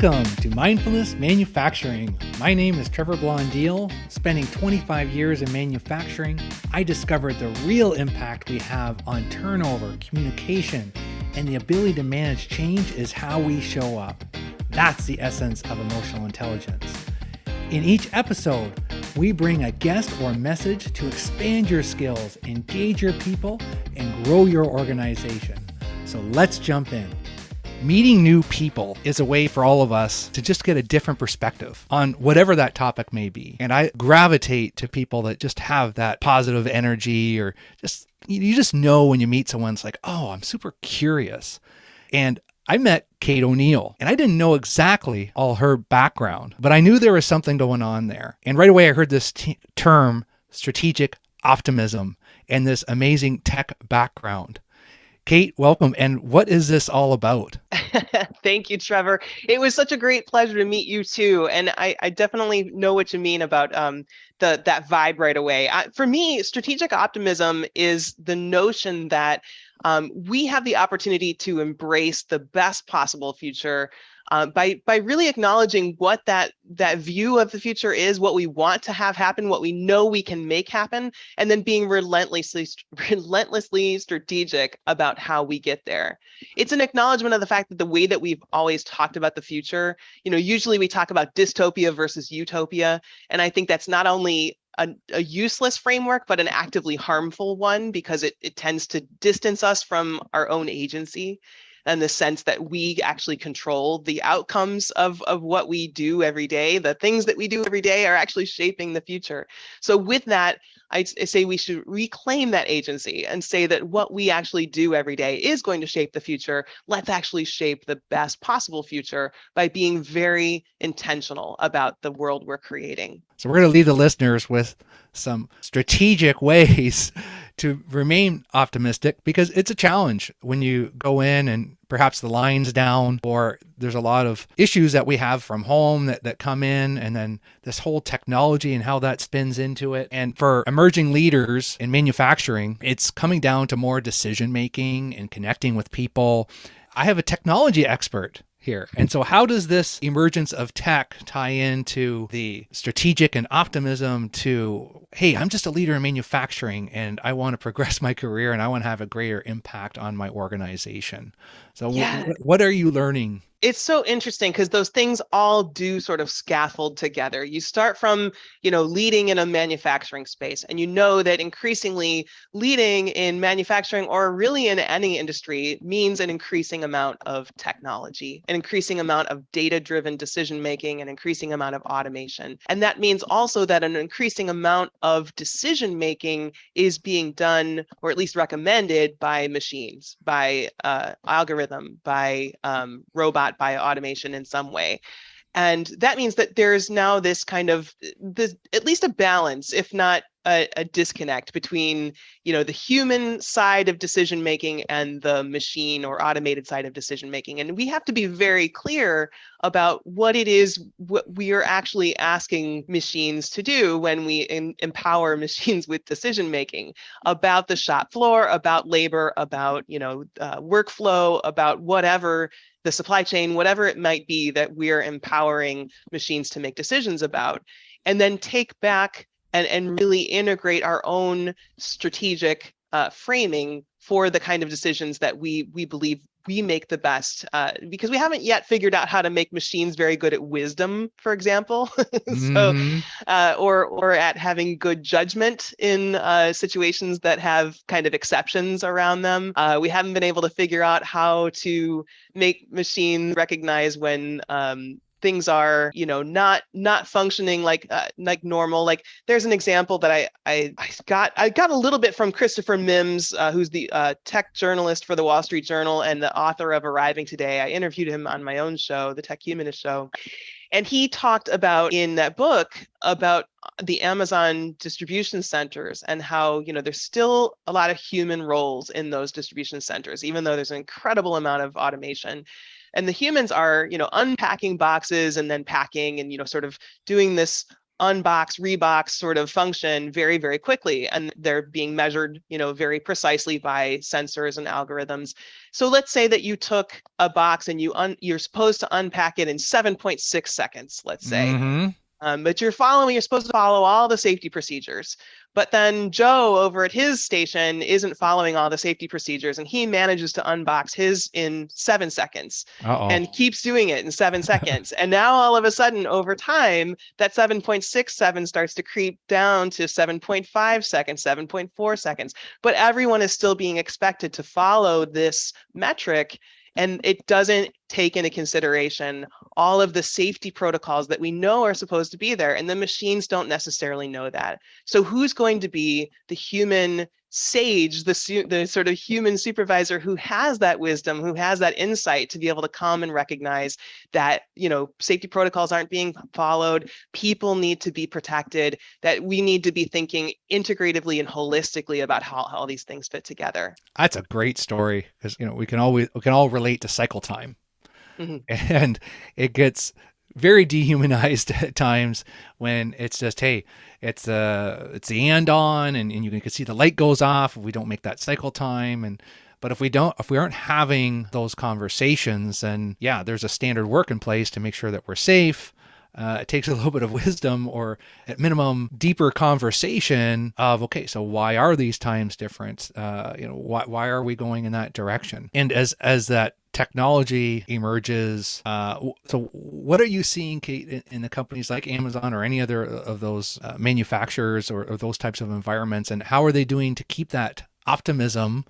Welcome to Mindfulness Manufacturing. My name is Trevor Blondeel. Spending 25 years in manufacturing, I discovered the real impact we have on turnover, communication, and the ability to manage change is how we show up. That's the essence of emotional intelligence. In each episode, we bring a guest or message to expand your skills, engage your people, and grow your organization. So let's jump in. Meeting new people is a way for all of us to just get a different perspective on whatever that topic may be. And I gravitate to people that just have that positive energy, or just, you just know when you meet someone, it's like, oh, I'm super curious. And I met Kate O'Neill, and I didn't know exactly all her background, but I knew there was something going on there. And right away, I heard this term, strategic optimism, and this amazing tech background. Kate, welcome. And what is this all about? Thank you, Trevor. It was such a great pleasure to meet you too. And I definitely know what you mean about that vibe right away. For me, strategic optimism is the notion that we have the opportunity to embrace the best possible future by really acknowledging what that view of the future is, what we want to have happen, what we know we can make happen, and then being relentlessly strategic about how we get there. It's an acknowledgement of the fact that the way that we've always talked about the future, usually we talk about dystopia versus utopia, and I think that's not only a useless framework, but an actively harmful one, because it tends to distance us from our own agency, and the sense that we actually control the outcomes of what we do every day. The things that we do every day are actually shaping the future. So with that, I say we should reclaim that agency and say that what we actually do every day is going to shape the future. Let's actually shape the best possible future by being very intentional about the world we're creating. So we're going to leave the listeners with some strategic ways to remain optimistic, because it's a challenge when you go in and perhaps the line's down, or there's a lot of issues that we have from home that come in, and then this whole technology and how that spins into it. And for emerging leaders in manufacturing, it's coming down to more decision making and connecting with people. I have a technology expert here. And so how does this emergence of tech tie into the strategic and optimism to, hey, I'm just a leader in manufacturing and I want to progress my career and I want to have a greater impact on my organization? So what are you learning? It's so interesting because those things all do sort of scaffold together. You start from, leading in a manufacturing space, and you know that increasingly leading in manufacturing, or really in any industry, means an increasing amount of technology, an increasing amount of data-driven decision-making, an increasing amount of automation. And that means also that an increasing amount of decision-making is being done, or at least recommended, by machines, by algorithm, by robot, by automation in some way. And that means that there's now this kind of at least a balance, if not a disconnect between, the human side of decision making and the machine or automated side of decision making. And we have to be very clear about what it is what we are actually asking machines to do when we empower machines with decision making about the shop floor, about labor, about workflow, about whatever the supply chain, whatever it might be that we're empowering machines to make decisions about, and then take back and really integrate our own strategic framing for the kind of decisions that we believe we make the best, because we haven't yet figured out how to make machines very good at wisdom, for example. So, or at having good judgment in situations that have kind of exceptions around them. We haven't been able to figure out how to make machines recognize when things are, not functioning like normal. Like there's an example that I got a little bit from Christopher Mims, who's the tech journalist for the Wall Street Journal and the author of Arriving Today. I interviewed him on my own show, the Tech Humanist Show. And he talked about in that book about the Amazon distribution centers and how, there's still a lot of human roles in those distribution centers, even though there's an incredible amount of automation. And the humans are, unpacking boxes and then packing and, sort of doing this unbox, rebox sort of function very, very quickly. And they're being measured, very precisely by sensors and algorithms. So let's say that you took a box and you're supposed to unpack it in 7.6 seconds, let's say. Mm-hmm. But you're supposed to follow all the safety procedures. But then Joe over at his station isn't following all the safety procedures, and he manages to unbox his in 7 seconds and keeps doing it in 7 seconds. And now all of a sudden, over time, that 7.67 starts to creep down to 7.5 seconds, 7.4 seconds. But everyone is still being expected to follow this metric. And it doesn't take into consideration all of the safety protocols that we know are supposed to be there. And the machines don't necessarily know that. So who's going to be the human sage, the sort of human supervisor who has that wisdom, who has that insight to be able to come and recognize that, safety protocols aren't being followed, people need to be protected, that we need to be thinking integratively and holistically about how all these things fit together. That's a great story because, we can all relate to cycle time. Mm-hmm. And it gets very dehumanized at times when it's just, hey, it's the and on, and you can see the light goes off if we don't make that cycle time. But if we aren't having those conversations, then yeah, there's a standard work in place to make sure that we're safe. It takes a little bit of wisdom, or at minimum, deeper conversation of, okay, so why are these times different? Why are we going in that direction? And as that technology emerges, so what are you seeing, Kate, in the companies like Amazon or any other of those manufacturers or those types of environments, and how are they doing to keep that optimism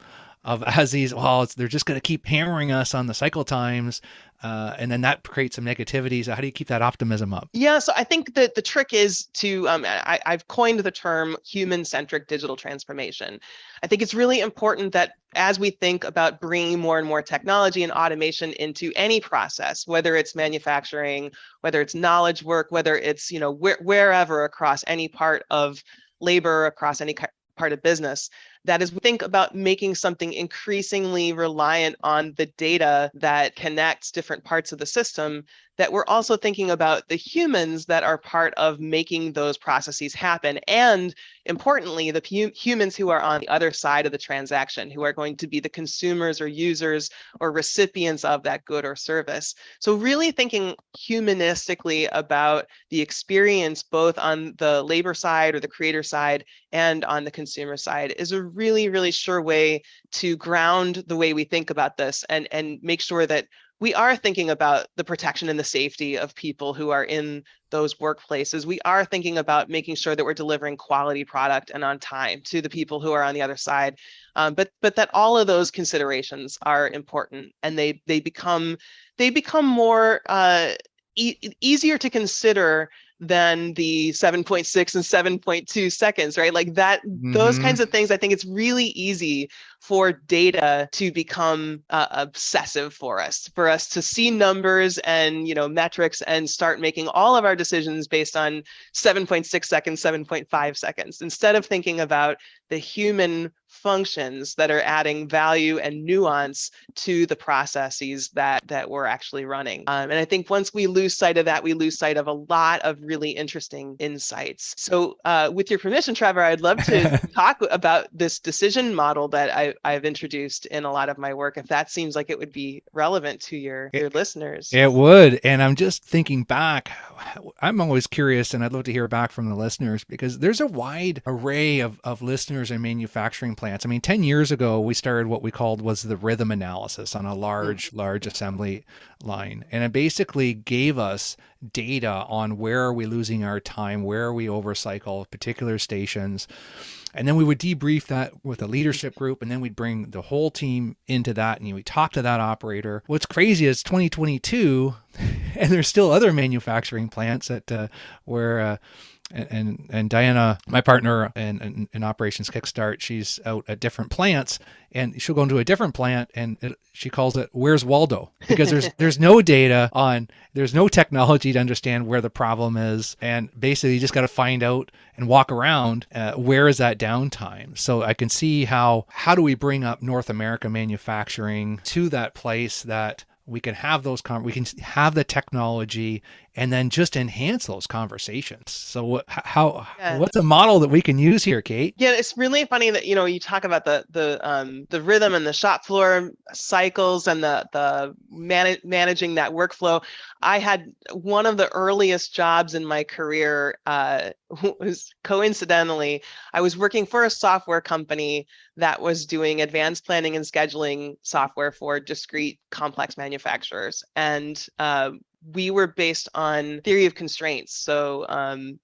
of they're just going to keep hammering us on the cycle times, and then that creates some negativity. So how do you keep that optimism up? Yeah, so I think that the trick is to, I've coined the term human-centric digital transformation. I think it's really important that as we think about bringing more and more technology and automation into any process, whether it's manufacturing, whether it's knowledge work, whether it's, wherever across any part of labor, across any part of business, that is, we think about making something increasingly reliant on the data that connects different parts of the system, that we're also thinking about the humans that are part of making those processes happen. And importantly, the humans who are on the other side of the transaction, who are going to be the consumers or users or recipients of that good or service. So really thinking humanistically about the experience, both on the labor side or the creator side and on the consumer side, is a really, really sure way to ground the way we think about this and make sure that we are thinking about the protection and the safety of people who are in those workplaces. We are thinking about making sure that we're delivering quality product and on time to the people who are on the other side. But that all of those considerations are important, and they become more easier to consider than the 7.6 and 7.2 seconds, right? Like that, those kinds of things. I think it's really easy for data to become obsessive for us to see numbers and, metrics and start making all of our decisions based on 7.6 seconds, 7.5 seconds, instead of thinking about the human functions that are adding value and nuance to the processes that we're actually running. And I think once we lose sight of that, we lose sight of a lot of really interesting insights. So with your permission, Trevor, I'd love to talk about this decision model that I've introduced in a lot of my work, if that seems like it would be relevant to your listeners. It would. And I'm just thinking back, I'm always curious, and I'd love to hear back from the listeners, because there's a wide array of listeners in manufacturing plants. I mean, 10 years ago, we started what we called was the rhythm analysis on a large assembly line. And it basically gave us data on where are we losing our time, where are we overcycle particular stations. And then we would debrief that with a leadership group, and then we'd bring the whole team into that, and we talk to that operator. What's crazy is 2022, and there's still other manufacturing plants that where and Diana, my partner in Operations Kickstart, she's out at different plants, and she'll go into a different plant, and she calls it "Where's Waldo?" Because there's no data there's no technology to understand where the problem is, and basically you just got to find out and walk around where is that downtime. So I can see how do we bring up North America manufacturing to that place that we can have we can have the technology and then just enhance those conversations. So Yeah. what's a model that we can use here, Kate? Yeah, it's really funny that you talk about the rhythm and the shop floor cycles and the managing that workflow. I had one of the earliest jobs in my career was coincidentally, I was working for a software company that was doing advanced planning and scheduling software for discrete complex manufacturers. And we were based on theory of constraints, so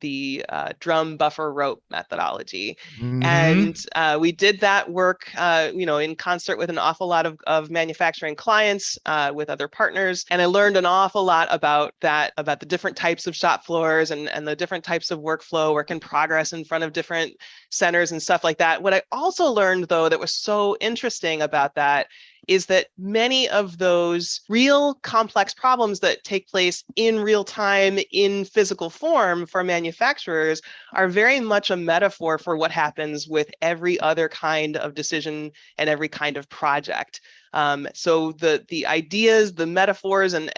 the drum buffer rope methodology. And we did that work in concert with an awful lot of manufacturing clients, with other partners. And I learned an awful lot about the different types of shop floors and the different types of workflow, work in progress in front of different centers and stuff like that. What I also learned, though, that was so interesting about that is that many of those real complex problems that take place in real time in physical form for manufacturers are very much a metaphor for what happens with every other kind of decision and every kind of project. So the ideas, the metaphors, and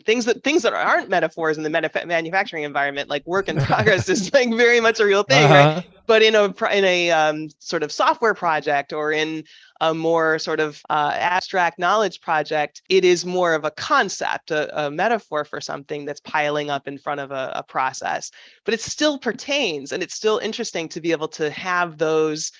things that aren't metaphors in the manufacturing environment, like work in progress, is like very much a real thing, right? But in a sort of software project or in a more sort of abstract knowledge project, it is more of a concept, a metaphor for something that's piling up in front of a process. But it still pertains, and it's still interesting to be able to have those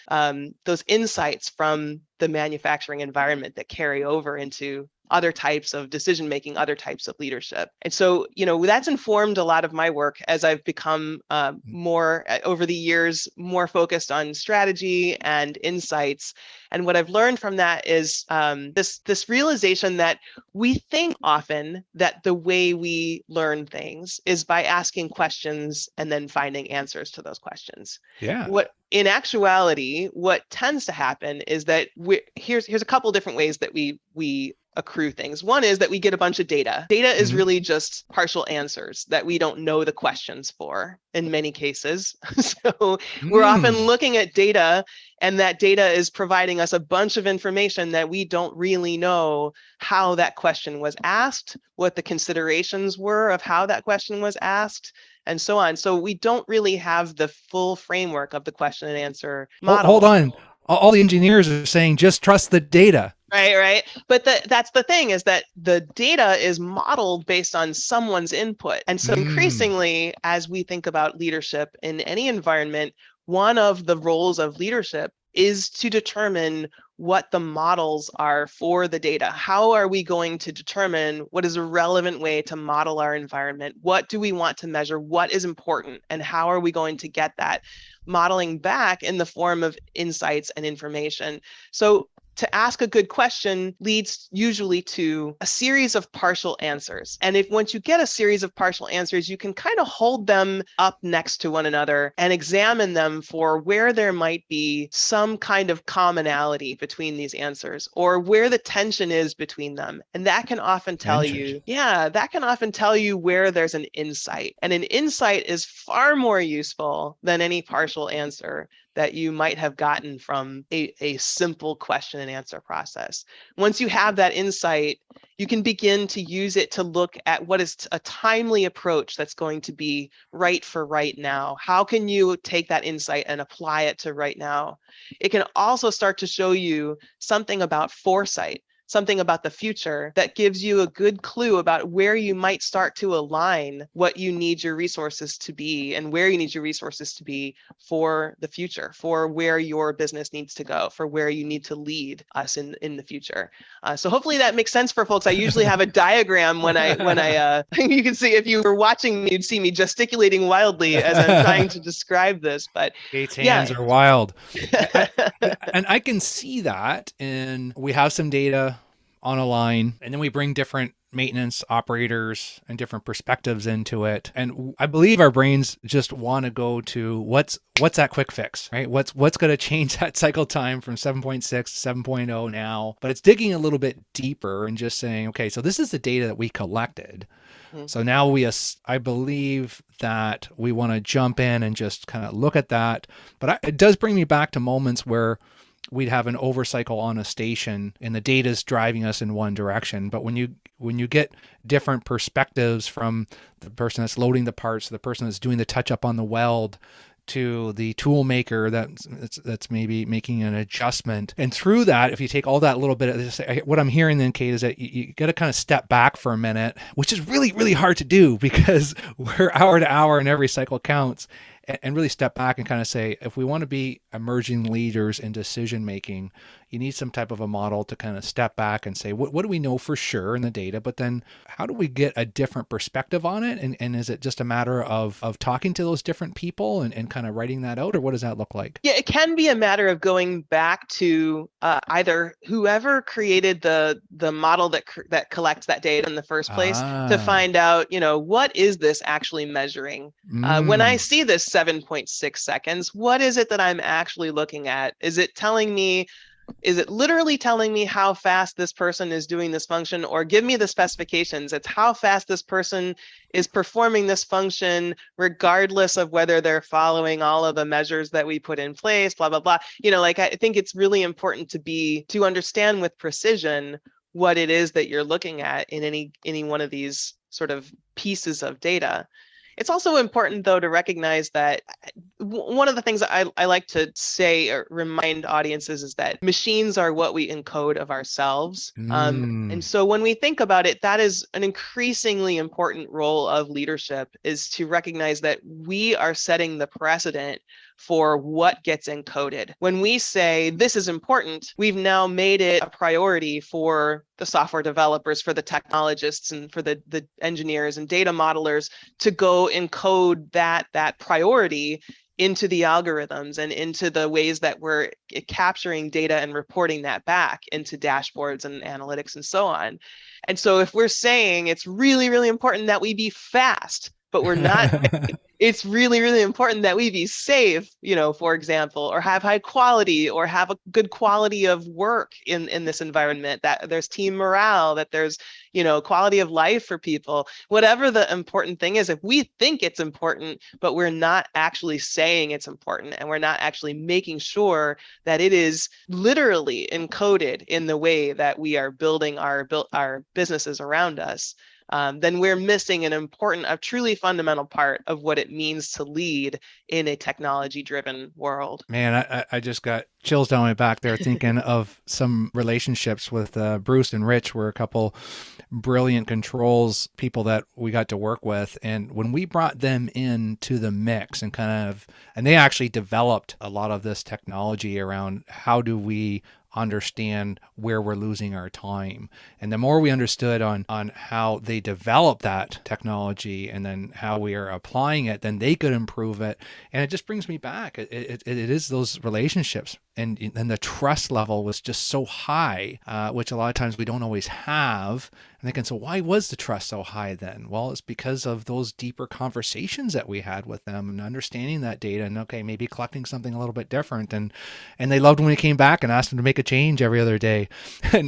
insights from the manufacturing environment that carry over into other types of decision making, other types of leadership. And so, that's informed a lot of my work as I've become more over the years, more focused on strategy and insights. And what I've learned from that is this realization that we think often that the way we learn things is by asking questions and then finding answers to those questions. Yeah. In actuality, what tends to happen is that here's a couple different ways that we accrue things. One is that we get a bunch of data. Data is really just partial answers that we don't know the questions for in many cases. So we're often looking at data, and that data is providing us a bunch of information that we don't really know how that question was asked, what the considerations were of how that question was asked, and so on. So we don't really have the full framework of the question and answer model. Hold on. All the engineers are saying, just trust the data. Right. But that's the thing, is that the data is modeled based on someone's input. And so increasingly, as we think about leadership in any environment, one of the roles of leadership is to determine what the models are for the data. How are we going to determine what is a relevant way to model our environment? What do we want to measure? What is important? And how are we going to get that modeling back in the form of insights and information? So to ask a good question leads usually to a series of partial answers. And once you get a series of partial answers, you can kind of hold them up next to one another and examine them for where there might be some kind of commonality between these answers, or where the tension is between them. And that can often tell you where there's an insight. And an insight is far more useful than any partial answer that you might have gotten from a simple question and answer process. Once you have that insight, you can begin to use it to look at what is a timely approach that's going to be right for right now. How can you take that insight and apply it to right now? It can also start to show you something about foresight, something about the future that gives you a good clue about where you might start to align what you need your resources to be, and where you need your resources to be for the future, for where your business needs to go, for where you need to lead us in the future. So hopefully that makes sense for folks. I usually have a diagram when I you can see, if you were watching me, you'd see me gesticulating wildly as I'm trying to describe this. But Kate's hands are wild. And I can see that, and we have some data on a line, and then we bring different maintenance operators and different perspectives into it. And I believe our brains just want to go to what's that quick fix, right? What's going to change that cycle time from 7.6 to 7.0 now? But it's digging a little bit deeper and just saying, okay, so this is the data that we collected. So now I believe that we want to jump in and just kind of look at that. But it does bring me back to moments where we'd have an overcycle on a station and the data's driving us in one direction. But when you get different perspectives from the person that's loading the parts, the person that's doing the touch up on the weld, to the tool maker that's maybe making an adjustment. And through that, if you take all that little bit of this, what I'm hearing then, Kate, is that you got to kind of step back for a minute, which is really, really hard to do because we're hour to hour and every cycle counts, and really step back and kind of say, if we want to be emerging leaders in decision making, you need some type of a model to kind of step back and say, what do we know for sure in the data? But then how do we get a different perspective on it? And is it just a matter of talking to those different people and kind of writing that out? Or what does that look like? Yeah, it can be a matter of going back to either whoever created the model that collects that data in the first place to find out, what is this actually measuring? When I see this 7.6 seconds, what is it that I'm actually looking at? Is it literally telling me how fast this person is doing this function, or give me the specifications? It's how fast this person is performing this function, regardless of whether they're following all of the measures that we put in place, blah, blah, blah. I think it's really important to understand with precision what it is that you're looking at in any one of these sort of pieces of data. It's also important, though, to recognize that one of the things that I like to say or remind audiences is that machines are what we encode of ourselves. And so when we think about it, that is an increasingly important role of leadership, is to recognize that we are setting the precedent for what gets encoded. When we say this is important, we've now made it a priority for the software developers, for the technologists, and for the engineers and data modelers to go encode that priority into the algorithms and into the ways that we're capturing data and reporting that back into dashboards and analytics and so on. And so if we're saying it's really, really important that we be fast, but we're not, it's really, really important that we be safe, for example, or have high quality, or have a good quality of work in this environment, that there's team morale, that there's, quality of life for people. Whatever the important thing is, if we think it's important, but we're not actually saying it's important, and we're not actually making sure that it is literally encoded in the way that we are building our businesses around us, then we're missing a truly fundamental part of what it means to lead in a technology-driven world. Man, I just got chills down my back there thinking of some relationships with Bruce and Rich. Were a couple brilliant controls people that we got to work with. And when we brought them into the mix and they actually developed a lot of this technology around how do we understand where we're losing our time. And the more we understood on how they develop that technology and then how we are applying it, then they could improve it. And it just brings me back. It is those relationships. And the trust level was just so high, which a lot of times we don't always have. And thinking, so why was the trust so high then? Well, it's because of those deeper conversations that we had with them and understanding that data and, okay, maybe collecting something a little bit different. And they loved when we came back and asked them to make a change every other day.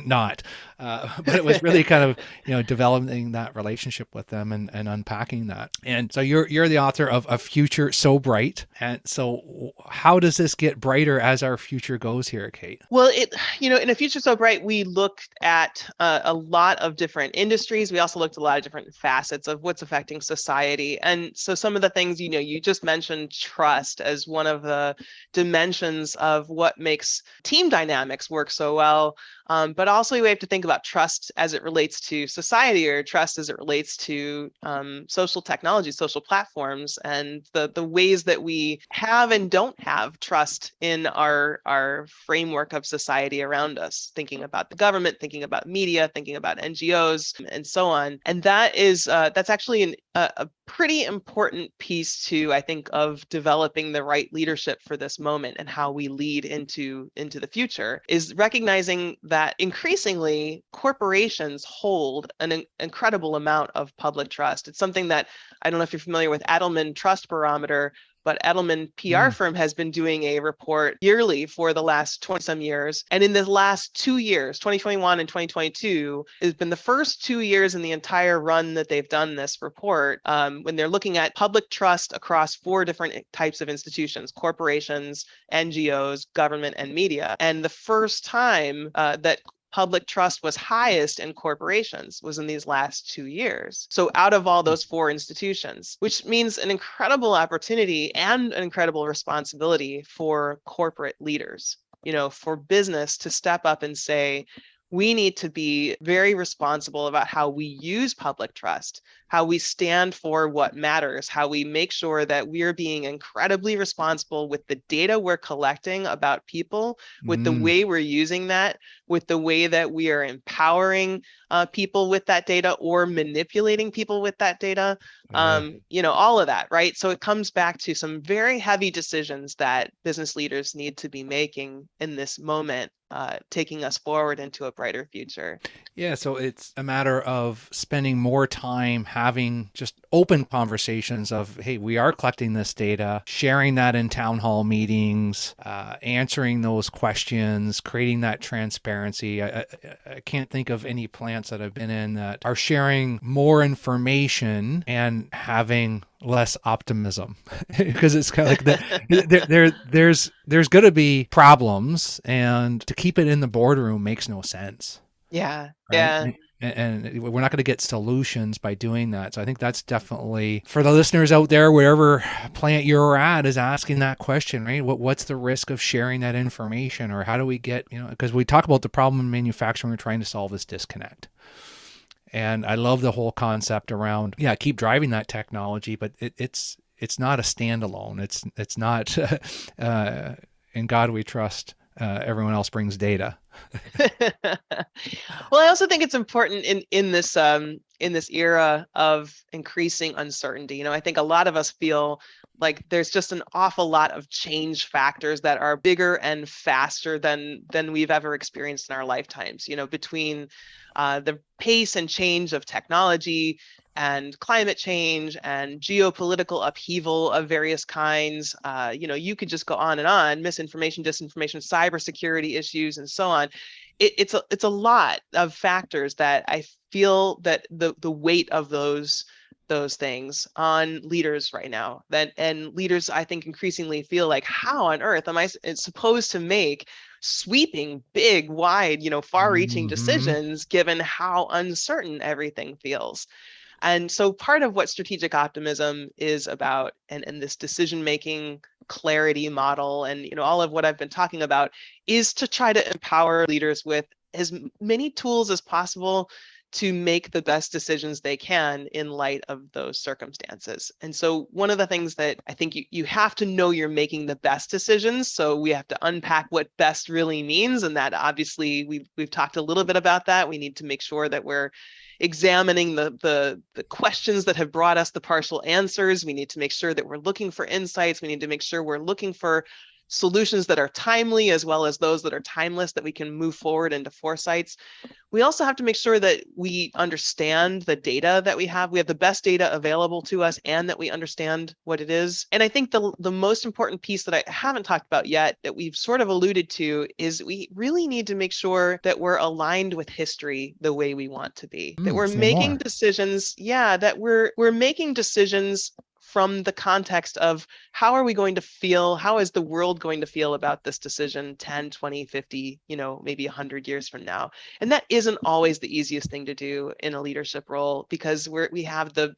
Not. But it was really kind of, developing that relationship with them and unpacking that. And so you're the author of A Future So Bright. And so how does this get brighter as our future goes here, Kate? Well, in A Future So Bright, we looked at a lot of different industries. We also looked at a lot of different facets of what's affecting society. And so some of the things, you just mentioned trust as one of the dimensions of what makes team dynamics work so well. But also we have to think about trust as it relates to society, or trust as it relates to social technology, social platforms, and the ways that we have and don't have trust in our framework of society around us, thinking about the government, thinking about media, thinking about NGOs, and so on. And that's actually a pretty important piece too, I think, of developing the right leadership for this moment and how we lead into the future, is recognizing that increasingly corporations hold an incredible amount of public trust. It's something that, I don't know if you're familiar with Edelman Trust Barometer, but Edelman PR firm has been doing a report yearly for the last 20 some years. And in the last 2 years, 2021 and 2022, has been the first 2 years in the entire run that they've done this report, when they're looking at public trust across 4 different types of institutions: corporations, NGOs, government, and media. And the first time that public trust was highest in corporations was in these last 2 years. So out of all those 4 institutions, which means an incredible opportunity and an incredible responsibility for corporate leaders, for business to step up and say, we need to be very responsible about how we use public trust, how we stand for what matters, how we make sure that we're being incredibly responsible with the data we're collecting about people, with the way we're using that, with the way that we are empowering people with that data or manipulating people with that data, all of that, right? So it comes back to some very heavy decisions that business leaders need to be making in this moment, taking us forward into a brighter future. Yeah, so it's a matter of spending more time having just open conversations of, hey, we are collecting this data, sharing that in town hall meetings, answering those questions, creating that transparency. I can't think of any plants that I've been in that are sharing more information and having less optimism, because it's kind of like there's going to be problems, and to keep it in the boardroom makes no sense. Yeah. Right? Yeah. And we're not going to get solutions by doing that. So I think that's definitely for the listeners out there, wherever plant you're at, is asking that question, right? What's the risk of sharing that information, or how do we get, because we talk about the problem in manufacturing, we're trying to solve this disconnect. And I love the whole concept around, keep driving that technology, but it's not a standalone. It's not in God we trust. Everyone else brings data. Well, I also think it's important in this era of increasing uncertainty. I think a lot of us feel like there's just an awful lot of change factors that are bigger and faster than we've ever experienced in our lifetimes. Between the pace and change of technology and climate change and geopolitical upheaval of various kinds. You could just go on and on: misinformation, disinformation, cybersecurity issues, and so on. It's a lot of factors that I feel that the weight of those things on leaders right now, and leaders, I think, increasingly feel like, how on earth am I supposed to make sweeping, big, wide, far-reaching decisions given how uncertain everything feels? And so part of what strategic optimism is about, and this decision-making clarity model, and all of what I've been talking about, is to try to empower leaders with as many tools as possible to make the best decisions they can in light of those circumstances. And so one of the things that I think you have to know you're making the best decisions. So we have to unpack what best really means. And that, obviously, we've talked a little bit about that. We need to make sure that we're examining the questions that have brought us the partial answers. We need to make sure that we're looking for insights. We need to make sure we're looking for solutions that are timely, as well as those that are timeless, that we can move forward into foresights. We also have to make sure that we understand the data that we have. We have the best data available to us, and that we understand what it is. And I think the most important piece that I haven't talked about yet, that we've sort of alluded to, is we really need to make sure that we're aligned with history the way we want to be, that we're making decisions, that we're making decisions from the context of, how are we going to feel? How is the world going to feel about this decision 10, 20, 50, maybe 100 years from now? And that isn't always the easiest thing to do in a leadership role, because we have the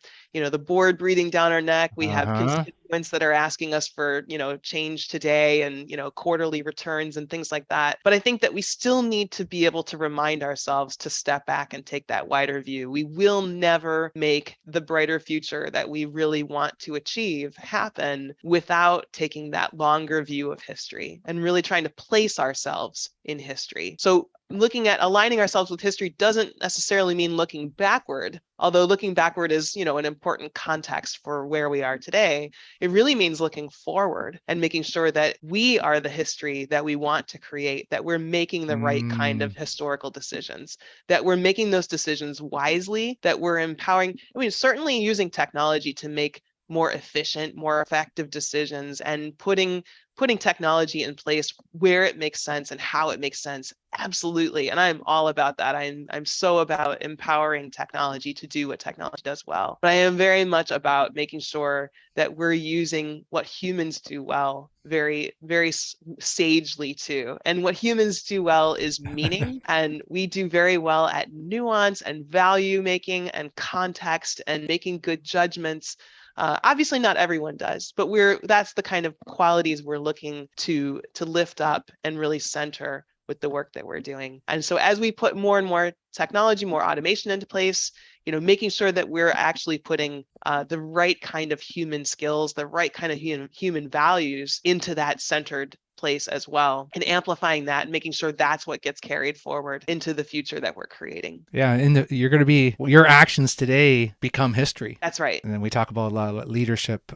board breathing down our neck. We have constituents that are asking us for, change today, and, quarterly returns and things like that. But I think that we still need to be able to remind ourselves to step back and take that wider view. We will never make the brighter future that we really want to achieve happen without taking that longer view of history and really trying to place ourselves in history. So aligning ourselves with history doesn't necessarily mean looking backward, although looking backward is, an important context for where we are today. It really means looking forward and making sure that we are the history that we want to create, that we're making the right kind of historical decisions, that we're making those decisions wisely, that we're empowering, certainly using technology to make more efficient, more effective decisions, and putting technology in place where it makes sense and how it makes sense. Absolutely. And I'm all about that. I'm so about empowering technology to do what technology does well. But I am very much about making sure that we're using what humans do well very, very sagely too. And what humans do well is meaning. And we do very well at nuance and value making and context and making good judgments. Obviously, not everyone does, but that's the kind of qualities we're looking to lift up and really center with the work that we're doing. And so as we put more and more technology, more automation into place, making sure that we're actually putting the right kind of human skills, the right kind of human values into that centered place as well, and amplifying that and making sure that's what gets carried forward into the future that we're creating. Yeah, and you're going to be, your actions today become history. That's right. And then we talk about a lot of leadership,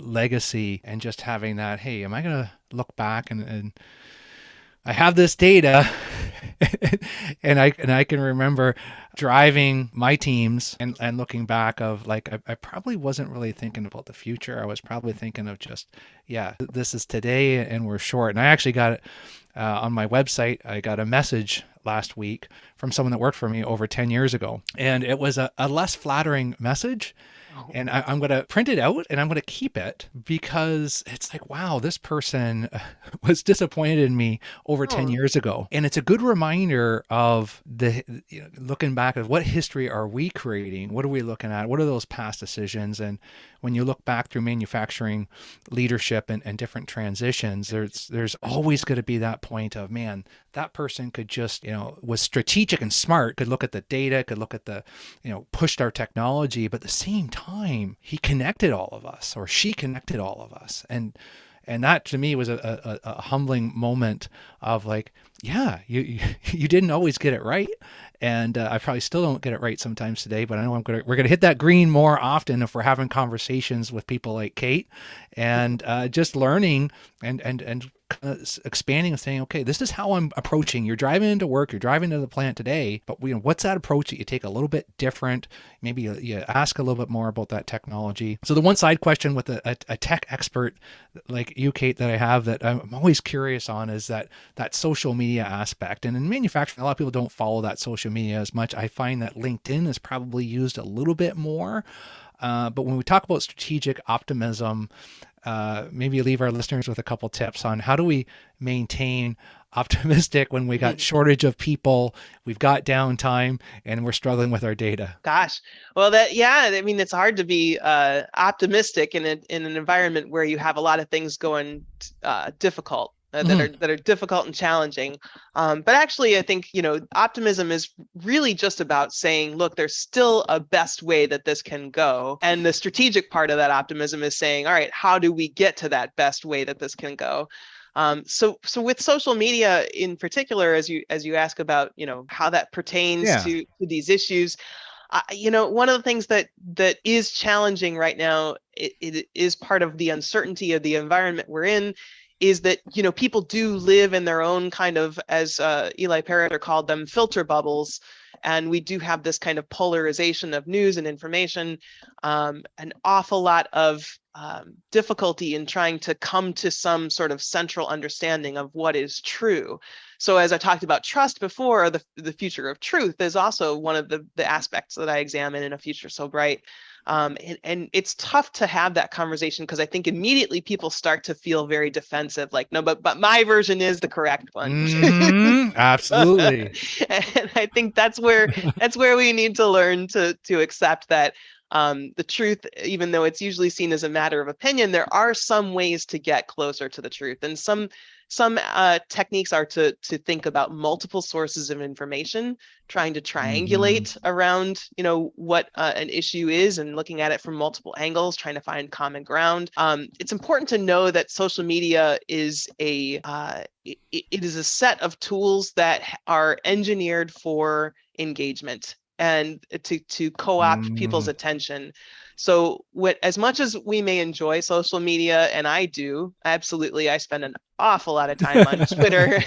legacy, and just having that, hey, am I going to look back and I have this data and I can remember driving my teams and looking back of like, I probably wasn't really thinking about the future. I was probably thinking of just, yeah, this is today and we're short. And I actually got it on my website. I got a message last week from someone that worked for me over 10 years ago. And it was a less flattering message. And I'm going to print it out and I'm going to keep it because it's like, wow, this person was disappointed in me over 10 years ago. And it's a good reminder of looking back at what history are we creating? What are we looking at? What are those past decisions? And when you look back through manufacturing leadership and different transitions, there's always going to be that point of, man, that person could just, was strategic and smart, could look at the data, could look at the, pushed our technology, but at the same time, he connected all of us, or she connected all of us. And that to me was a humbling moment of like, yeah, you didn't always get it right. And I probably still don't get it right sometimes today, but I know we're going to hit that green more often if we're having conversations with people like Kate, and just learning and expanding and saying, okay, this is how I'm approaching. You're driving into work, you're driving to the plant today, but what's that approach that you take a little bit different? Maybe you ask a little bit more about that technology. So the one side question with a tech expert like you, Kate, that I have that I'm always curious on is that social media aspect. And in manufacturing, a lot of people don't follow that social media as much. I find that LinkedIn is probably used a little bit more. But when we talk about strategic optimism, maybe leave our listeners with a couple tips on how do we maintain optimistic when we got shortage of people, we've got downtime, and we're struggling with our data. Gosh, well, it's hard to be optimistic in an environment where you have a lot of things going difficult. That are difficult and challenging. But actually, I think, optimism is really just about saying, look, there's still a best way that this can go. And the strategic part of that optimism is saying, all right, how do we get to that best way that this can go? So with social media in particular, as you ask about, how that pertains to these issues, one of the things that is challenging right now, it is part of the uncertainty of the environment we're in, is that, people do live in their own kind of, as Eli Parrott called them, filter bubbles. And we do have this kind of polarization of news and information, an awful lot of difficulty in trying to come to some sort of central understanding of what is true. So as I talked about trust before, the future of truth is also one of the aspects that I examine in A Future So Bright. And it's tough to have that conversation because I think immediately people start to feel very defensive, like, no, but my version is the correct one. Absolutely. And I think that's where we need to learn to accept that the truth, even though it's usually seen as a matter of opinion, there are some ways to get closer to the truth. And some techniques are to think about multiple sources of information, trying to triangulate around, what an issue is and looking at it from multiple angles, trying to find common ground. It's important to know that social media is it is a set of tools that are engineered for engagement and to co-opt people's attention. So as much as we may enjoy social media, and I do, absolutely, I spend an awful lot of time on Twitter.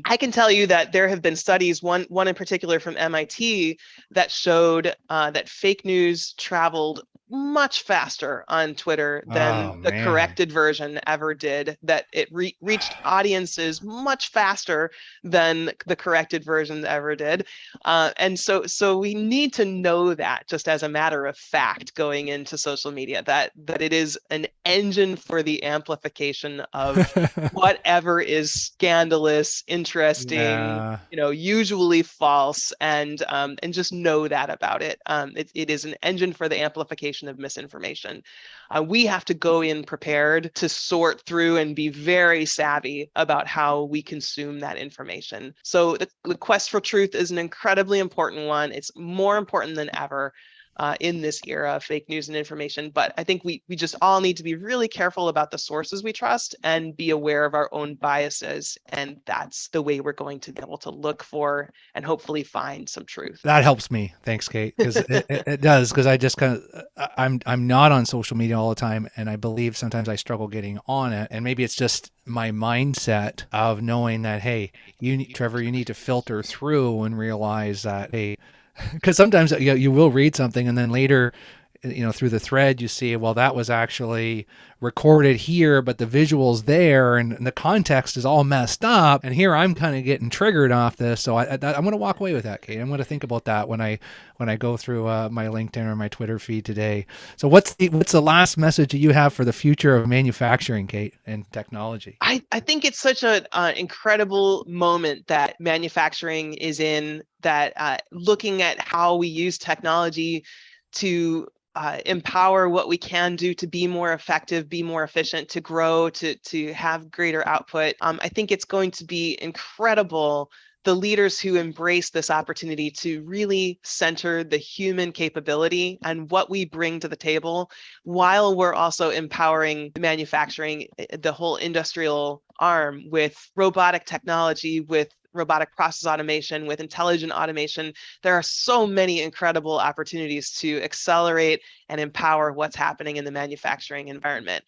I can tell you that there have been studies, one in particular from MIT, that showed that fake news traveled much faster on Twitter than the corrected version ever did, that it reached audiences much faster than the corrected version ever did. And so we need to know that, just as a matter of fact, going into social media, that it is an engine for the amplification of whatever is scandalous, interesting, usually false, and just know that about it. It is an engine for the amplification of misinformation. We have to go in prepared to sort through and be very savvy about how we consume that information. So the quest for truth is an incredibly important one. It's more important than ever in this era of fake news and information. But I think we just all need to be really careful about the sources we trust and be aware of our own biases. And that's the way we're going to be able to look for and hopefully find some truth. That helps me. Thanks, Kate. Because it does. Because I just I'm not on social media all the time, and I believe sometimes I struggle getting on it. And maybe it's just my mindset of knowing that, hey, Trevor, you need to filter through and realize that, hey, because sometimes you will read something and then later, through the thread, you see, well, that was actually recorded here, but the visual's there and the context is all messed up. And here I'm kind of getting triggered off this. So I'm going to walk away with that, Kate. I'm going to think about that when I go through my LinkedIn or my Twitter feed today. So what's the last message that you have for the future of manufacturing, Kate, and technology? I think it's such an incredible moment that manufacturing is in, that looking at how we use technology to empower what we can do to be more effective, be more efficient, to grow, to have greater output. I think it's going to be incredible, the leaders who embrace this opportunity to really center the human capability and what we bring to the table, while we're also empowering manufacturing, the whole industrial arm, with robotic technology, with robotic process automation, with intelligent automation. There are so many incredible opportunities to accelerate and empower what's happening in the manufacturing environment.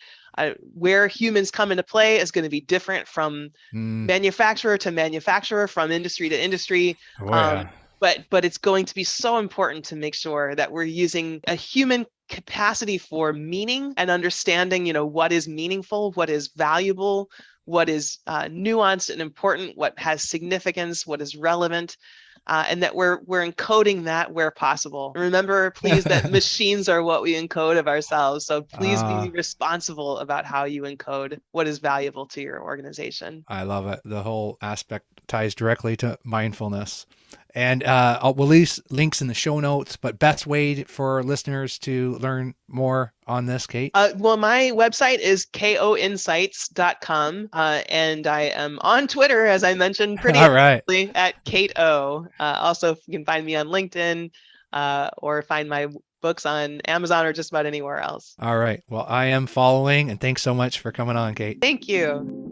Where humans come into play is going to be different from manufacturer to manufacturer, from industry to industry. But it's going to be so important to make sure that we're using a human capacity for meaning and understanding, what is meaningful, what is valuable, what is nuanced and important, what has significance, what is relevant, and that we're encoding that where possible. Remember, please, that machines are what we encode of ourselves. So please be responsible about how you encode what is valuable to your organization. I love it. The whole aspect ties directly to mindfulness. And we'll leave links in the show notes, but best way for listeners to learn more on this, Kate? Well, my website is koinsights.com, and I am on Twitter, as I mentioned, pretty actively at Kate O. Also, you can find me on LinkedIn or find my books on Amazon or just about anywhere else. All right. Well, I am following, and thanks so much for coming on, Kate. Thank you.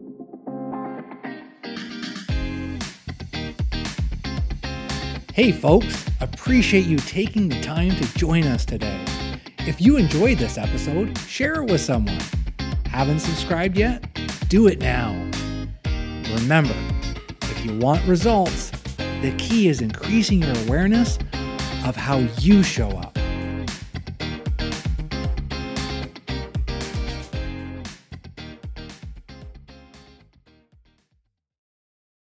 Hey folks, appreciate you taking the time to join us today. If you enjoyed this episode, share it with someone. Haven't subscribed yet? Do it now. Remember, if you want results, the key is increasing your awareness of how you show up.